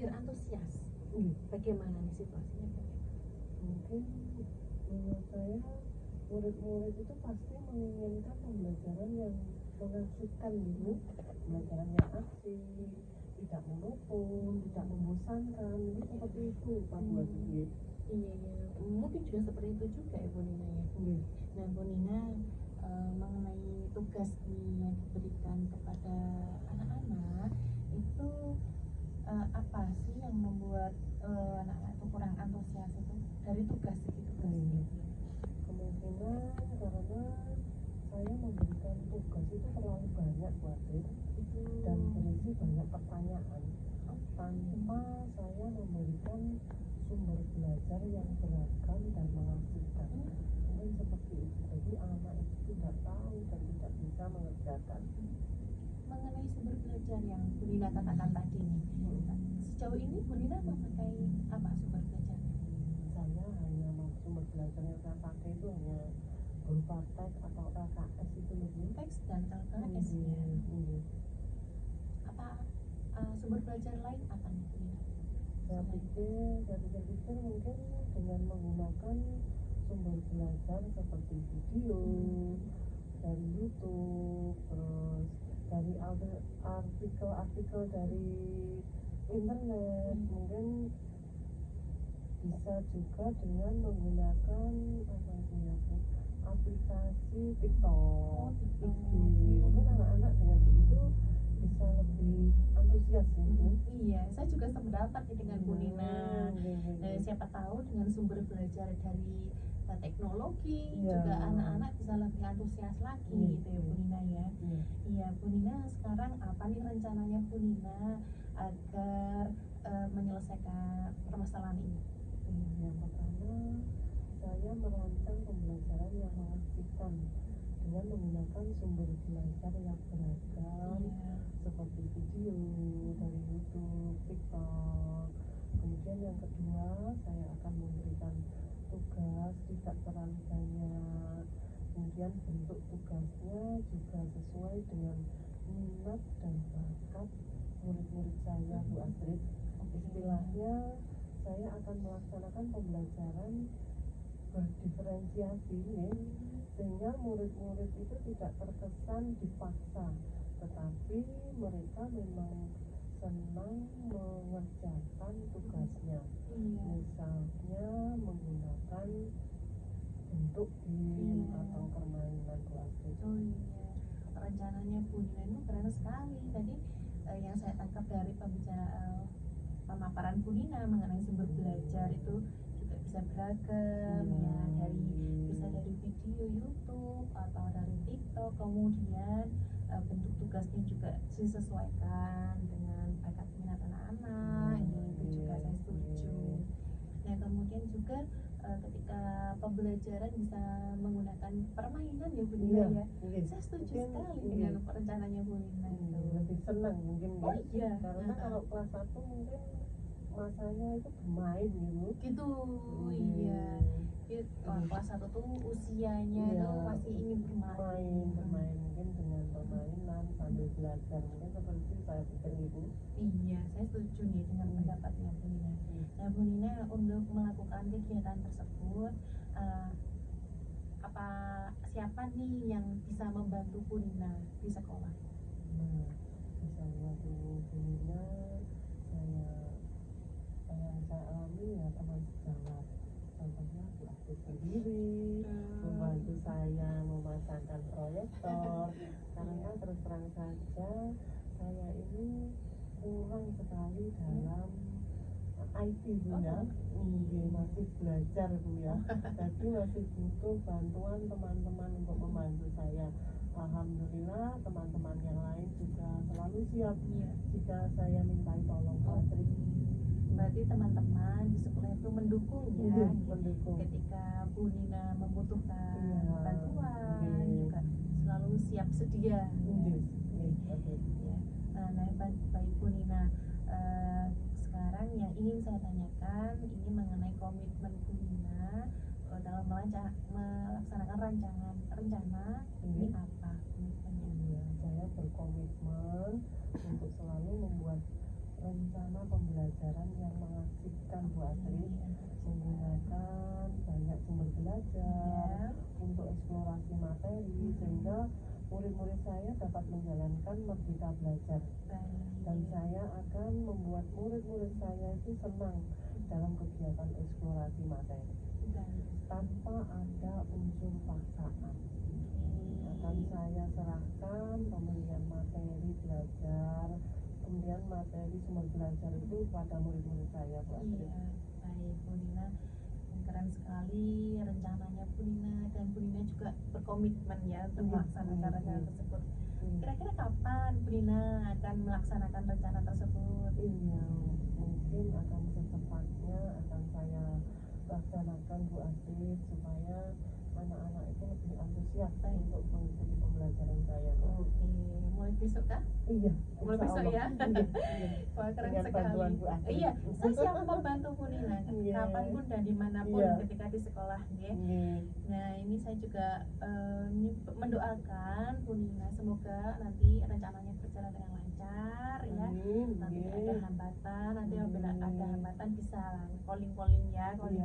biar antusias. Iya. Bagaimana nih situasinya? Mungkin menurut saya murid-murid itu pasti menginginkan pembelajaran yang mengasihkan gitu, pembelajaran yang asik, tidak monoton, tidak membosankan, jadi seperti itu Pak buat dia. Iya, mungkin juga seperti itu juga ya Bu Nina ya. Iya. Nah Bu Nina, mengenai tugas nih yang diberikan kepada anak-anak itu apa sih yang membuat anak-anak itu kurang antusias itu dari tugas itu tugasnya? Kemungkinan karena saya memberikan tugas itu terlalu banyak buat dia dan berisi banyak pertanyaan tanpa saya memberikan sumber belajar yang beragam dan mengasihkan. Mungkin seperti itu. Jadi anak itu tidak tahu dan tidak bisa mengerjakan. Mengenai sumber belajar yang Bu Nina katakan tadi nih, sejauh ini Bu Nina memakai apa sumber belajarnya? Saya hanya sumber belajar yang saya pakai itu hanya berupa teks atau LKS itu lebih. Teks dan LKS ya. Apa sumber belajar lain apa nih Bu Nina? Saya pikir mungkin dengan menggunakan sumber belajar seperti video dari YouTube, terus dari artikel-artikel dari internet, mungkin bisa juga dengan menggunakan aplikasi TikTok, mungkin anak-anak dengan begitu bisa lebih antusias ya. Iya, saya juga sependapat dengan Bu Nina. Siapa tahu dengan sumber belajar dari teknologi juga anak-anak bisa lebih antusias lagi gitu ya Bu Nina ya. Iya Bu Nina, sekarang apa nih rencananya Bu Nina agar menyelesaikan permasalahan ini? Yang pertama, saya merancang pembelajaran yang mengasihkan dengan menggunakan sumber belajar yang beragam seperti video dari YouTube, TikTok. Kemudian yang kedua, saya akan memberikan tugas tidak terlalu banyak. Kemudian bentuk tugasnya juga sesuai dengan minat dan bakat murid-murid saya Bu Astrid. Istilahnya saya akan melaksanakan pembelajaran berdiferensiasi sehingga murid-murid itu tidak terkesan dipaksa, tetapi mereka memang senang mengerjakan tugasnya. Misalnya menggunakan bentuk game atau permainan kelasik. Rencananya Bu Nina itu keren sekali. Tadi yang saya tangkap dari pemaparan Bu Nina mengenai sumber belajar itu juga bisa beragam ya, bisa dari video YouTube atau dari TikTok. Kemudian bentuk tugasnya juga disesuaikan dengan bakat minat anak, gitu juga saya setuju. Nah kemudian juga ketika pembelajaran bisa menggunakan permainan ya Bu Nina ya. Saya setuju sekali dengan rencananya Bu Nina itu. Lebih senang mungkin karena kalau kelas 1 mungkin masanya itu bermain gitu. Iya. Kelas 1 tuh usianya tuh masih ingin bermain mungkin dengan permainan sambil belajar, mungkin seperti itu saya pikir Ibu. Iya, saya setuju nih dengan pendapatnya Bu Nina. Nah Bu Nina, untuk melakukan kegiatan tersebut siapa nih yang bisa membantu Bu Nina di sekolah? Bisa membantu Bu Nina, saya alami ya teman sejawat. Contohnya Bu Astrid sendiri membantu saya memasangkan proyektor, karena terus terang saja saya ini kurang sekali dalam IT Bu ya. Masih belajar Bu ya. Jadi masih butuh bantuan teman-teman untuk membantu saya. Alhamdulillah teman-teman yang lain juga selalu siap jika saya minta tolong Bu Astrid. Berarti teman-teman di sekolah itu mendukung ya, ketika Bu Nina membutuhkan bantuan juga selalu siap sedia. Nah baik Bu Nina, sekarang yang ingin saya tanyakan ini mengenai komitmen Bu Nina dalam melaksanakan rencana ini apa komitmennya? Saya berkomitmen untuk selalu membuat rencana pembelajaran yang mengasihkan Bu Astrid, menggunakan banyak sumber belajar untuk eksplorasi materi sehingga murid-murid saya dapat menjalankan merdeka belajar, dan saya akan membuat murid-murid saya itu senang dalam kegiatan eksplorasi materi tanpa ada unsur paksaan. Akan saya serahkan pemilihan materi belajar, kemudian materi sumber belajar itu pada murid-murid saya, Bu Astrid. Iya, baik Bu Nina, keren sekali rencananya Bu Nina, dan Bu Nina juga berkomitmen ya untuk melaksanakan rencana tersebut. Kira-kira kapan Bu Nina akan melaksanakan rencana tersebut? Iya, mungkin akan secepatnya akan saya laksanakan Bu Astrid, supaya anak-anak itu lebih antusias untuk mengikuti pembelajaran saya. Oke, mulai besok kah? Iya, Mulai insya besok Allah. ya? Iya, iya. Wah, keren Dengan sekali. bantuan Bu Astrid. Iya, saya siap membantu Bu Nina Iya. kapanpun dan dimanapun Iya. ketika di sekolah ya. Iya. Nah, ini saya juga ini mendoakan Bu Nina semoga nanti rencananya berjalan dengan lancar ya. Nanti Iya. ada hambatan, nanti Iya. apabila ada hambatan bisa calling ya, calling.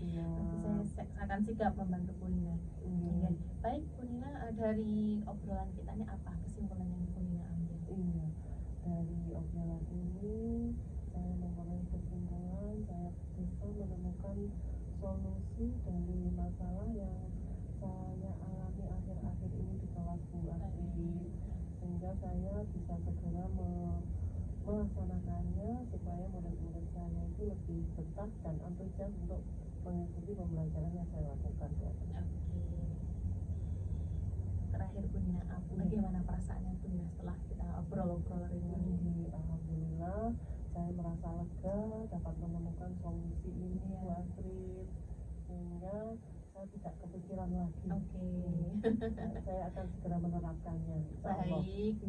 Iya. Nanti saya akan sigap membantu Bu Nina. Iya. Baik Bu Nina, dari obrolan kita ini apa kesimpulan yang Bu Nina ambil? Iya. Dari obrolan ini saya memperoleh kesimpulan saya bisa menemukan solusi dari masalah yang saya alami akhir-akhir ini di kelas Bu Astrid, sehingga saya bisa segera melaksanakannya supaya murid-murid saya itu lebih betah dan antusias untuk mengikuti pembelajaran yang saya lakukan. Terakhir Bu Nina, bagaimana perasaannya Bu Nina setelah kita obrol-obrol hari ini? Alhamdulillah, saya merasa lega dapat menemukan solusi ini Bu Astrid, sehingga saya tidak kepikiran lagi. Saya akan segera menerapkannya. Baik, Bu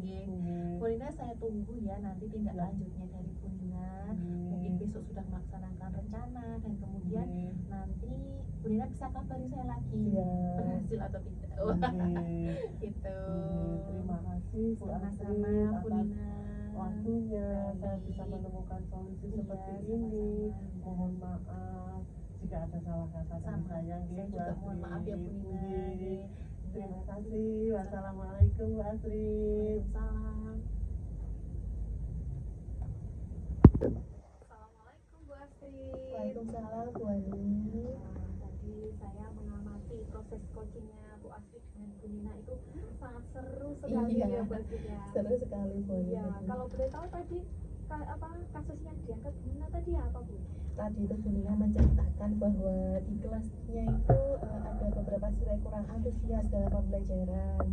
Nina, saya tunggu ya nanti tindak lanjutnya dari Bu Nina. Mungkin besok sudah melaksanakan rencana, dan kemudian nanti Bu Nina bisa kabari saya lagi berhasil atau tidak. Gitu. Terima kasih Bu Astrid Sama-sama Bu atas Nina. waktunya. Saya bisa menemukan solusi seperti ini. Mohon maaf jika ada salah kata dari saya. Saya juga mohon maaf ya Bu Nina. Terima kasih. Wassalamualaikum Bu Astrid. Waalaikumsalam. Assalamualaikum Bu Astrid. Waalaikumsalam Bu Ani. Tadi saya mengamati proses coachingnya Bu Astrid dengan Bu Nina itu sangat seru sekali Iya. ya Bu Astrid ya. Seru sekali Bu Ani. Iya, kalau boleh tahu tadi kasusnya diangkat Bu Nina tadi apa Bu? Tadi itu Bu Nina menceritakan bahwa di kelasnya itu ada beberapa siswa yang kurang antusias dalam pembelajaran,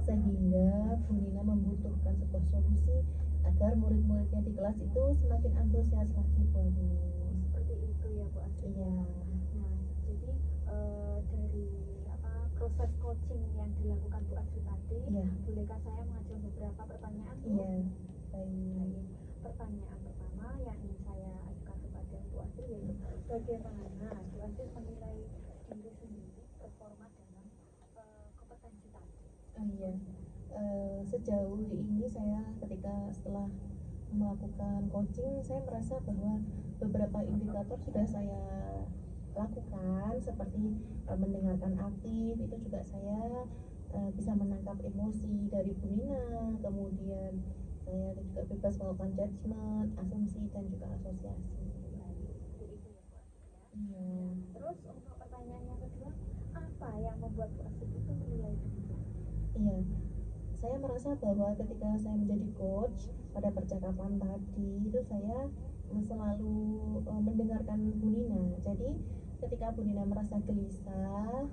sehingga Bu Nina membutuhkan sebuah solusi agar murid-muridnya di kelas itu semakin antusias lagi Bu Ani. Seperti itu ya Bu Astrid. Iya. Nah, jadi dari proses coaching yang dilakukan Bu Astrid tadi, Iya. bolehkah saya mengajukan beberapa pertanyaan Bu? Iya. Baik. Pertanyaan pertama yang ingin saya ajukan kepada Bu Astrid yaitu bagaimana Bu Astrid menilai diri sendiri performa dalam kompetensi tadi? Iya. Sejauh ini saya setelah melakukan coaching, saya merasa bahwa beberapa indikator sudah saya lakukan, seperti mendengarkan aktif, itu juga saya bisa menangkap emosi dari Bu Nina, kemudian saya juga bebas melakukan judgement, asumsi, dan juga asosiasi. Seperti itu ya Bu Astrid ya. Iya. Terus untuk pertanyaan yang kedua, apa yang membuat Bu Astrid itu menilai diri? Iya, saya merasa bahwa ketika saya menjadi coach, pada percakapan tadi itu saya selalu mendengarkan Bu Nina. Jadi ketika Bu Nina merasa gelisah,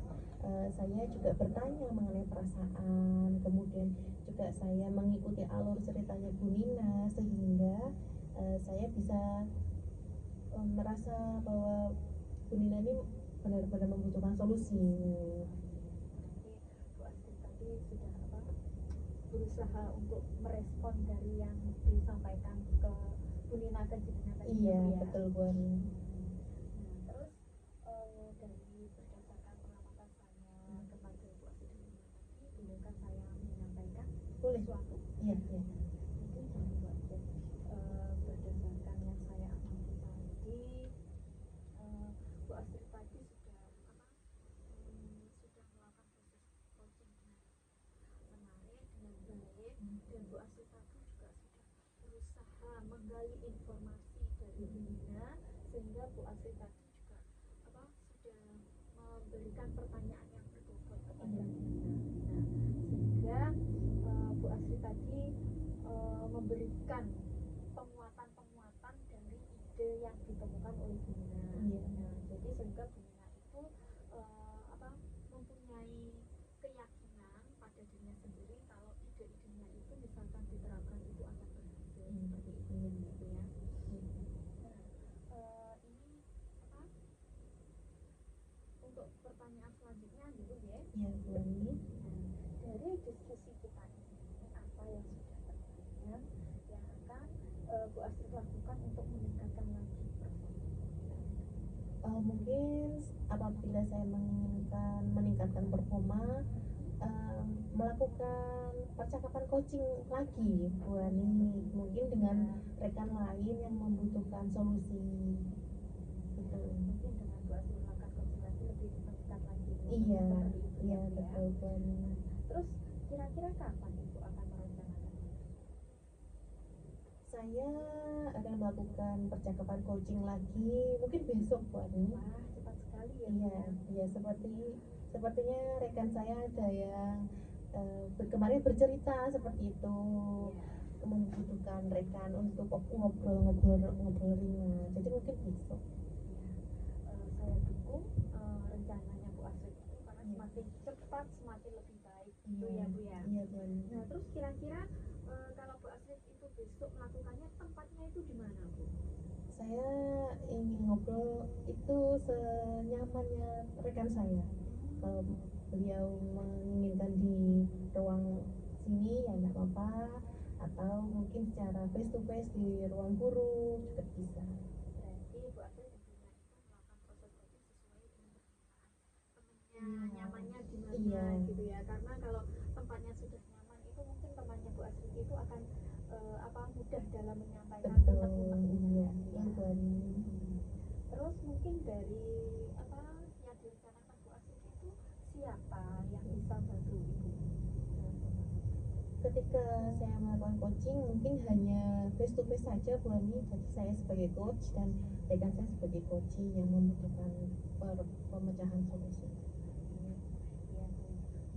saya juga bertanya mengenai perasaan, kemudian juga saya mengikuti alur ceritanya Bu Nina, sehingga saya bisa merasa bahwa Bu Nina ini benar-benar membutuhkan solusi. Bu Astrid tadi sudah berusaha untuk merespon dari yang disampaikan ke Bu Nina dan Bu Nina tadi. Iya, ya. betul Bu Ani. Nah, terus dari berdasarkan pengamatan saya kepada Bu Astrid dan Bu Nina tadi, bolehkah saya menyampaikan Boleh. sesuatu? Iya, iya. Jadi gini Bu Astrid, berdasarkan dan Bu Astrid tadi juga sudah berusaha menggali informasi dari Bu Nina, sehingga Bu Astrid tadi juga sudah memberikan pertanyaan yang berbobot kepada Nina. Nah, sehingga Bu Astrid tadi memberikan penguatan-penguatan dari ide yang ditemukan oleh Bu Nina. Nah, jadi sehingga Bu Nina itu mempunyai keyakinan pada dirinya sendiri kalau ide-idenya itu misalkan diterapkan itu akan berhasil seperti itu gitu ya. Nah, ini untuk pertanyaan selanjutnya gitu ya. Iya, Bu Ani. Nah, dari diskusi kita ini apa yang sudah terjadi yang akan Bu Astrid lakukan untuk meningkatkan lagi performa? Mungkin apabila saya meningkatkan performa, melakukan percakapan coaching lagi Bu Ani, mungkin dengan rekan lain yang membutuhkan solusi gitu. Mungkin dengan Bu Astrid melakukan konsultasi lebih meningkat lagi. Iya, Seperti itu iya ya, Bu ya. betul Bu Ani. Terus kira-kira kapan Ibu akan merencanakan? Saya akan melakukan percakapan coaching lagi mungkin besok Bu Ani. Wah, cepat sekali ya. Iya, iya sepertinya rekan saya ada yang kemarin bercerita seperti itu, membutuhkan rekan untuk ngobrol ringan. Jadi mungkin besok. Saya dukung rencananya Bu Astrid itu karena semakin cepat semakin lebih baik gitu ya Bu ya. Iya Bu Ani. Nah, terus kira-kira kalau Bu Astrid itu besok melakukannya tempatnya itu di mana Bu? Saya ingin ngobrol itu senyamannya rekan saya. Kalau beliau menginginkan di ruang sini ya nggak apa-apa, atau mungkin secara face to face di ruang guru juga bisa. Berarti Bu Astrid intinya itu melakukan proses coaching sesuai dengan permintaan temennya, nyamannya di mana Iya. gitu ya. Karena kalau tempatnya sudah nyaman itu mungkin temannya Bu Astrid itu akan mudah dalam menyampaikan Betul, unek-uneknya. iya Bu Ani. Terus mungkin dari yang direncanakan Bu Astrid itu siapa yang bisa bantu Ibu? Ketika saya melakukan coaching mungkin hanya face to face saja Bu Ani. Jadi saya sebagai coach dan rekan saya sebagai coaching yang membutuhkan pemecahan solusi. Ya, Bu.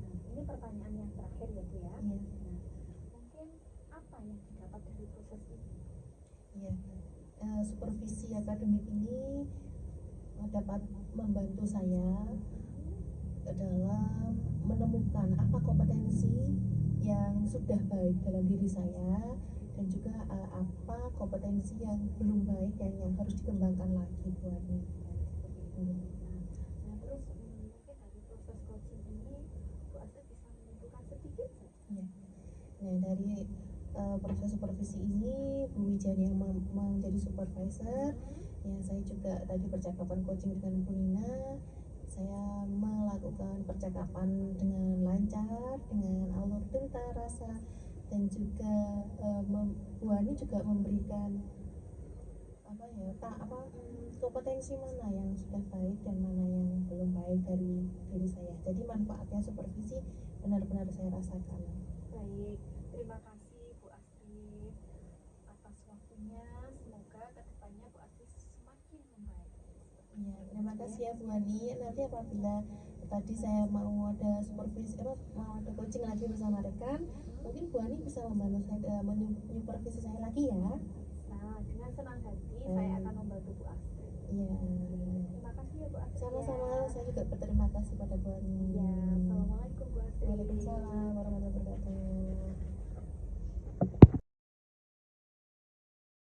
Nah, ini pertanyaan yang terakhir ya Bu ya. Iya. Nah, mungkin apa yang didapat dari proses ini? Iya. Supervisi akademik ini dapat membantu saya dalam menemukan apa kompetensi yang sudah baik dalam diri saya dan juga apa kompetensi yang belum baik dan yang harus dikembangkan lagi Bu Ani. Nah, terus mungkin dari proses coaching ini Bu Astrid bisa menentukan sedikit saja. Ya. Nah, dari proses supervisi ini Bu Wijan yang menjadi supervisor, ya saya juga tadi percakapan coaching dengan Bu Nina. Saya melakukan percakapan dengan lancar, dengan alur tinta rasa, dan juga Bu Ani juga memberikan kompetensi mana yang sudah baik dan mana yang belum baik dari diri saya. Jadi manfaatnya supervisi benar-benar saya rasakan. Baik, terima kasih Bu Astrid atas waktunya. Semoga kedepannya Bu Astrid semakin membaik. Iya, terima kasih ya Bu Ani. Nanti apabila tadi saya mau ada supervisi, mau ada coaching lagi bersama rekan, mungkin Bu Ani bisa membantu saya menyupervisi saya lagi ya. Nah, dengan senang hati saya akan membantu Bu Astrid. Iya. Terima kasih ya Bu Astrid. Sama-sama, saya juga berterima kasih